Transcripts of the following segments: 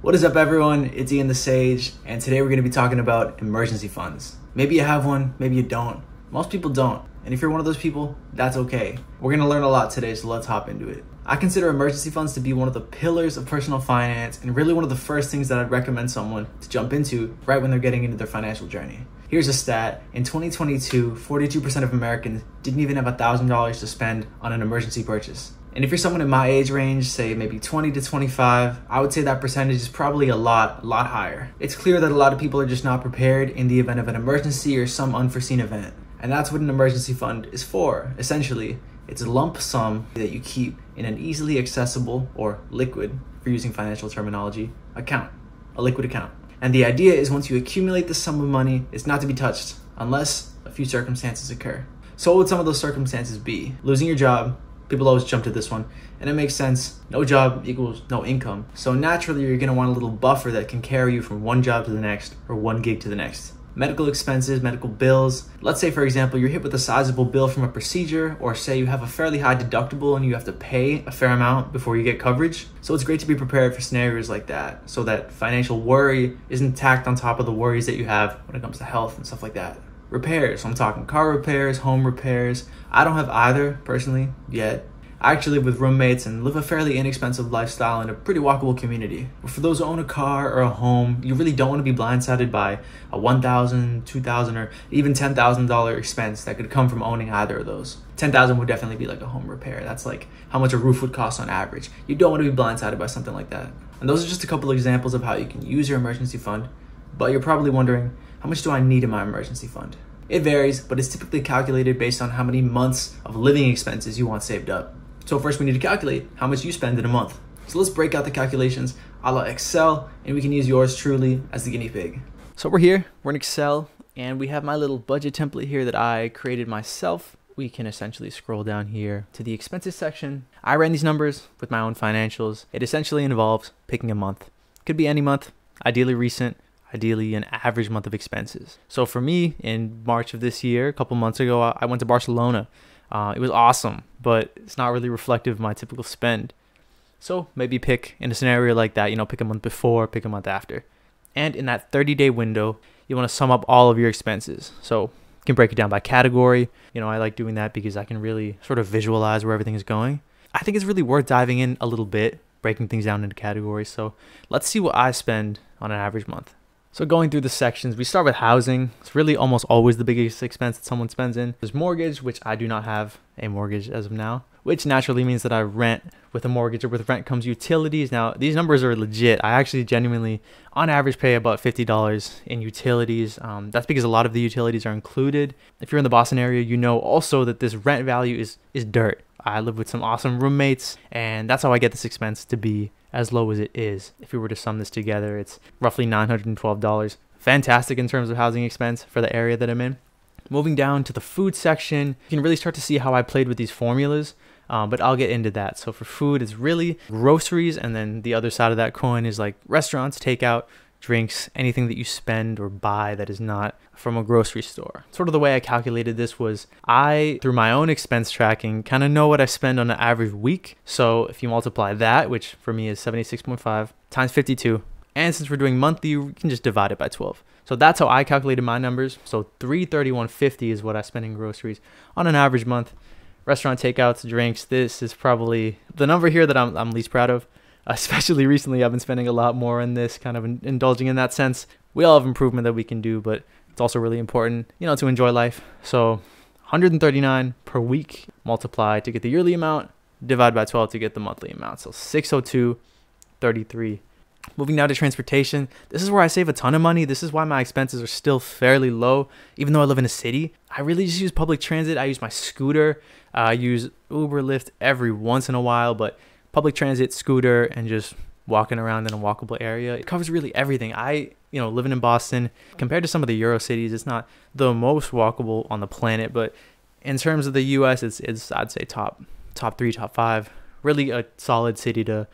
What is up everyone, it's Ian the Sage, and today we're going to be talking about emergency funds. Maybe you have one, maybe you don't. Most people don't, and if you're one of those people, that's okay. We're going to learn a lot today, so let's hop into it. I consider emergency funds to be one of the pillars of personal finance and really one of the first things that I'd recommend someone to jump into right when they're getting into their financial journey. Here's a stat. In 2022, 42% of Americans didn't even have $1,000 to spend on an emergency purchase. And if you're someone in my age range, say maybe 20 to 25, I would say that percentage is probably a lot higher. It's clear that a lot of people are just not prepared in the event of an emergency or some unforeseen event. And that's what an emergency fund is for, essentially. It's a lump sum that you keep in an easily accessible or liquid, for using financial terminology, account, a liquid account. And the idea is once you accumulate this sum of money, it's not to be touched unless a few circumstances occur. So what would some of those circumstances be? Losing your job. People always jump to this one, and it makes sense. No job equals no income. So naturally, you're gonna want a little buffer that can carry you from one job to the next or one gig to the next. Medical expenses, medical bills. Let's say, for example, you're hit with a sizable bill from a procedure, or say you have a fairly high deductible and you have to pay a fair amount before you get coverage. So it's great to be prepared for scenarios like that, so that financial worry isn't tacked on top of the worries that you have when it comes to health and stuff like that. Repairs, so I'm talking car repairs, home repairs. I don't have either, personally, yet. I actually live with roommates and live a fairly inexpensive lifestyle in a pretty walkable community. But for those who own a car or a home, you really don't want to be blindsided by a $1,000, $2,000, or even $10,000 expense that could come from owning either of those. $10,000 would definitely be like a home repair. That's like how much a roof would cost on average. You don't want to be blindsided by something like that. And those are just a couple of examples of how you can use your emergency fund. But you're probably wondering, how much do I need in my emergency fund? It varies, but it's typically calculated based on how many months of living expenses you want saved up. So first we need to calculate how much you spend in a month. So let's break out the calculations a la Excel, and we can use yours truly as the guinea pig. So we're in Excel, and we have my little budget template here that I created myself. We can essentially scroll down here to the expenses section. I ran these numbers with my own financials. It essentially involves picking a month. Could be any month, ideally recent, ideally an average month of expenses. So for me, in March of this year, a couple months ago, I went to Barcelona. It was awesome, but it's not really reflective of my typical spend. So maybe pick, in a scenario like that, pick a month before, pick a month after. And in that 30-day window, you want to sum up all of your expenses. So you can break it down by category. I like doing that because I can really sort of visualize where everything is going. I think it's really worth diving in a little bit, breaking things down into categories. So let's see what I spend on an average month. So going through the sections, we start with housing. It's really almost always the biggest expense that someone spends in. There's mortgage, which I do not have a mortgage as of now, which naturally means that I rent. With a mortgage or with rent comes utilities. Now, these numbers are legit. I actually genuinely, on average, pay about $50 in utilities. That's because a lot of the utilities are included. If you're in the Boston area, you know also that this rent value is dirt. I live with some awesome roommates, and that's how I get this expense to be as low as it is. If we were to sum this together, it's roughly $912. Fantastic in terms of housing expense for the area that I'm in. Moving down to the food section, you can really start to see how I played with these formulas, but I'll get into that. So for food, it's really groceries, and then the other side of that coin is like restaurants, takeout, drinks, anything that you spend or buy that is not from a grocery store. Sort of the way I calculated this was I, through my own expense tracking, kind of know what I spend on an average week. So if you multiply that, which for me is 76.5 times 52, and since we're doing monthly, you can just divide it by 12. So that's how I calculated my numbers. So $331.50 is what I spend in groceries on an average month. Restaurant takeouts, drinks, this is probably the number here that I'm least proud of. Especially recently, I've been spending a lot more on this, kind of indulging in that sense. We all have improvement that we can do, but it's also really important, to enjoy life. So $139 per week, multiply to get the yearly amount, divide by 12 to get the monthly amount. So $602.33. Moving now to transportation. This is where I save a ton of money. This is why my expenses are still fairly low, even though I live in a city. I really just use public transit. I use my scooter. I use Uber, Lyft every once in a while, but public transit, scooter, and just walking around in a walkable area. It covers really everything. Living in Boston, compared to some of the Euro cities, it's not the most walkable on the planet, but in terms of the US, it's I'd say top 3, top 5. Really a solid city to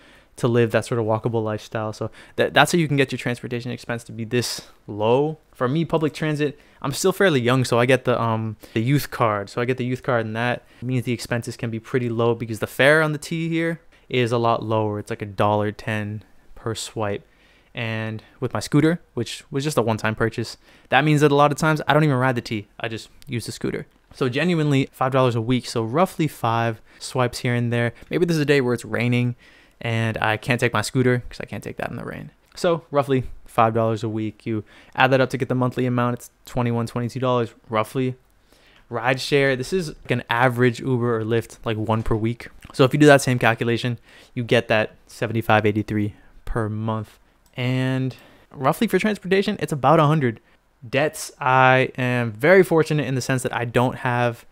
live that sort of walkable lifestyle. So that's how you can get your transportation expense to be this low. For me, public transit, I'm still fairly young, so I get the youth card. So I get the youth card, and that means the expenses can be pretty low because the fare on the T here is a lot lower. It's like $1.10 per swipe. and with my scooter, which was just a one-time purchase. That means that a lot of times I don't even ride the T. I just use the scooter. So genuinely $5 a week. So roughly 5 swipes here and there. Maybe there's a day where it's raining and I can't take my scooter because I can't take that in the rain. So roughly $5 a week. You add that up to get the monthly amount. It's $21, $22 roughly. Rideshare, this is like an average Uber or Lyft, like 1 per week. So if you do that same calculation, you get that $75.83 per month. And roughly for transportation, it's about 100. Debts, I am very fortunate in the sense that I don't have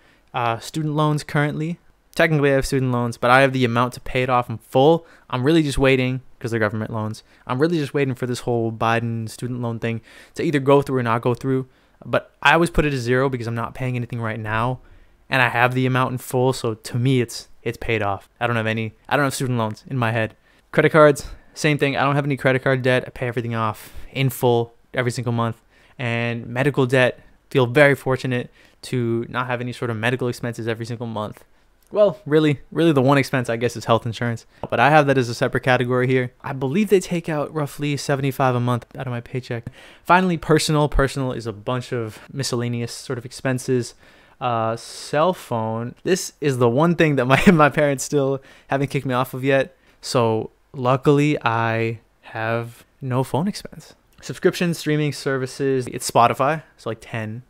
student loans currently. Technically, I have student loans, but I have the amount to pay it off in full. I'm really just waiting, because they're government loans. I'm really just waiting for this whole Biden student loan thing to either go through or not go through. But I always put it as 0 because I'm not paying anything right now, and I have the amount in full. So to me, it's paid off. I don't have student loans in my head. Credit cards, same thing. I don't have any credit card debt. I pay everything off in full every single month. And medical debt, feel very fortunate to not have any sort of medical expenses every single month. Well, really the one expense, I guess, is health insurance. But I have that as a separate category here. I believe they take out roughly $75 a month out of my paycheck. Finally, personal. Personal is a bunch of miscellaneous sort of expenses. Cell phone. This is the one thing that my parents still haven't kicked me off of yet. So luckily, I have no phone expense. Subscription streaming services, it's Spotify, so like $10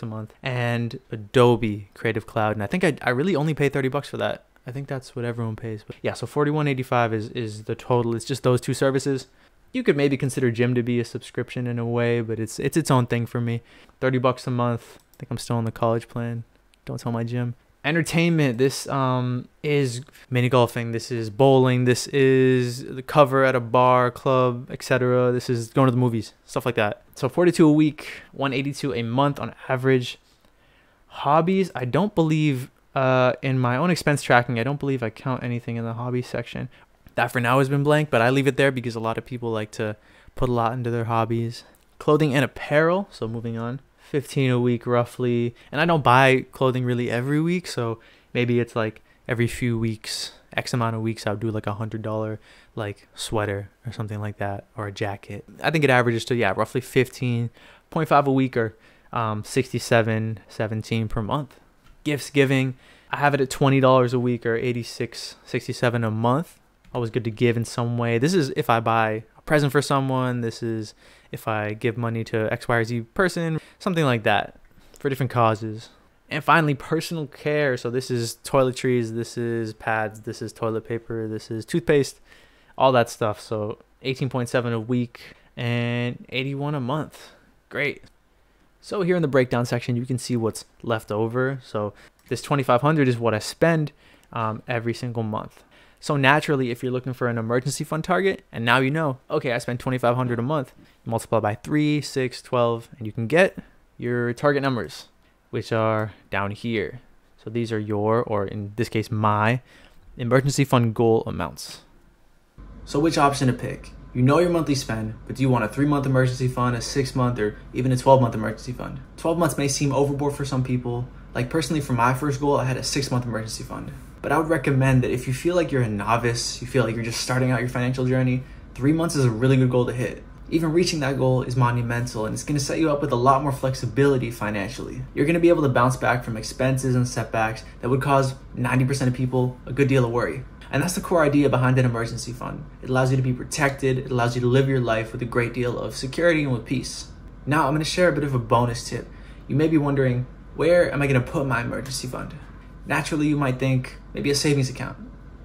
a month, and Adobe Creative Cloud. And I think I really only pay $30 for that. I think that's what everyone pays. But yeah, so $41.85 is the total. It's just those 2 services. You could maybe consider gym to be a subscription in a way, but it's its own thing for me. $30 a month. I think I'm still on the college plan. Don't tell my gym. Entertainment, this is mini golfing, this is bowling, this is the cover at a bar, club, etc. This is going to the movies, stuff like that. So 42 a week, 182 a month on average. Hobbies, I don't believe in my own expense tracking, I don't believe I count anything in the hobby section. That for now has been blank, but I leave it there because a lot of people like to put a lot into their hobbies. Clothing and apparel, so moving on. 15 a week roughly, and I don't buy clothing really every week, so maybe it's like every few weeks, X amount of weeks, I'll do like $100 like sweater or something like that, or a jacket. I think it averages to roughly 15.5 a week, or 67.17 per month. Gifts giving, I have it at $20 a week, or 86.67 a month. Always good to give in some way. This is if I buy a present for someone. This is if I give money to X, Y, or Z person, something like that, for different causes. And finally, personal care. So this is toiletries, this is pads, this is toilet paper, this is toothpaste, all that stuff. So 18.7 a week and 81 a month. Great. So here in the breakdown section, you can see what's left over. So this $2,500 is what I spend every single month. So naturally, if you're looking for an emergency fund target, and now you know, okay, I spend $2,500 a month, multiply by 3, 6, 12, and you can get your target numbers, which are down here. So these are your, or in this case, my emergency fund goal amounts. So which option to pick? You know your monthly spend, but do you want a 3-month emergency fund, a 6-month, or even a 12-month emergency fund? 12 months may seem overboard for some people. Like personally, for my first goal, I had a 6-month emergency fund. But I would recommend that if you feel like you're a novice, you feel like you're just starting out your financial journey, 3 months is a really good goal to hit. Even reaching that goal is monumental, and it's going to set you up with a lot more flexibility financially. You're going to be able to bounce back from expenses and setbacks that would cause 90% of people a good deal of worry. And that's the core idea behind an emergency fund. It allows you to be protected, it allows you to live your life with a great deal of security and with peace. Now I'm going to share a bit of a bonus tip. You may be wondering, where am I going to put my emergency fund? Naturally, you might think maybe a savings account.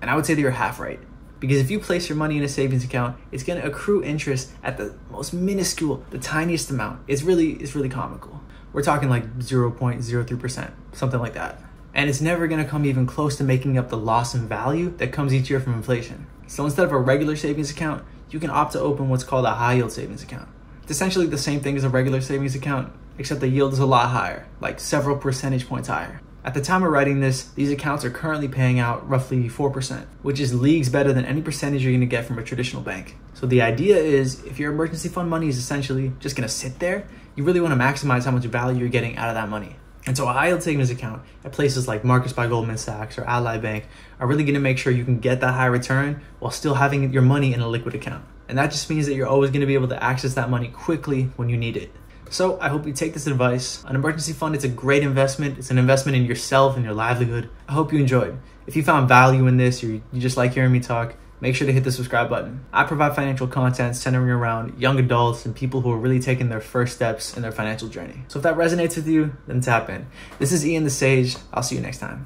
And I would say that you're half right. Because if you place your money in a savings account, it's going to accrue interest at the most minuscule, the tiniest amount. It's really comical. We're talking like 0.03%, something like that. And it's never going to come even close to making up the loss in value that comes each year from inflation. So instead of a regular savings account, you can opt to open what's called a high yield savings account. It's essentially the same thing as a regular savings account, except the yield is a lot higher, like several percentage points higher. At the time of writing this, these accounts are currently paying out roughly 4%, which is leagues better than any percentage you're gonna get from a traditional bank. So the idea is, if your emergency fund money is essentially just gonna sit there, you really wanna maximize how much value you're getting out of that money. And so a high yield savings account at places like Marcus by Goldman Sachs or Ally Bank are really gonna make sure you can get that high return while still having your money in a liquid account. And that just means that you're always gonna be able to access that money quickly when you need it. So I hope you take this advice. An emergency fund is a great investment. It's an investment in yourself and your livelihood. I hope you enjoyed. If you found value in this or you just like hearing me talk, make sure to hit the subscribe button. I provide financial content centering around young adults and people who are really taking their first steps in their financial journey. So if that resonates with you, then tap in. This is Ian the Sage. I'll see you next time.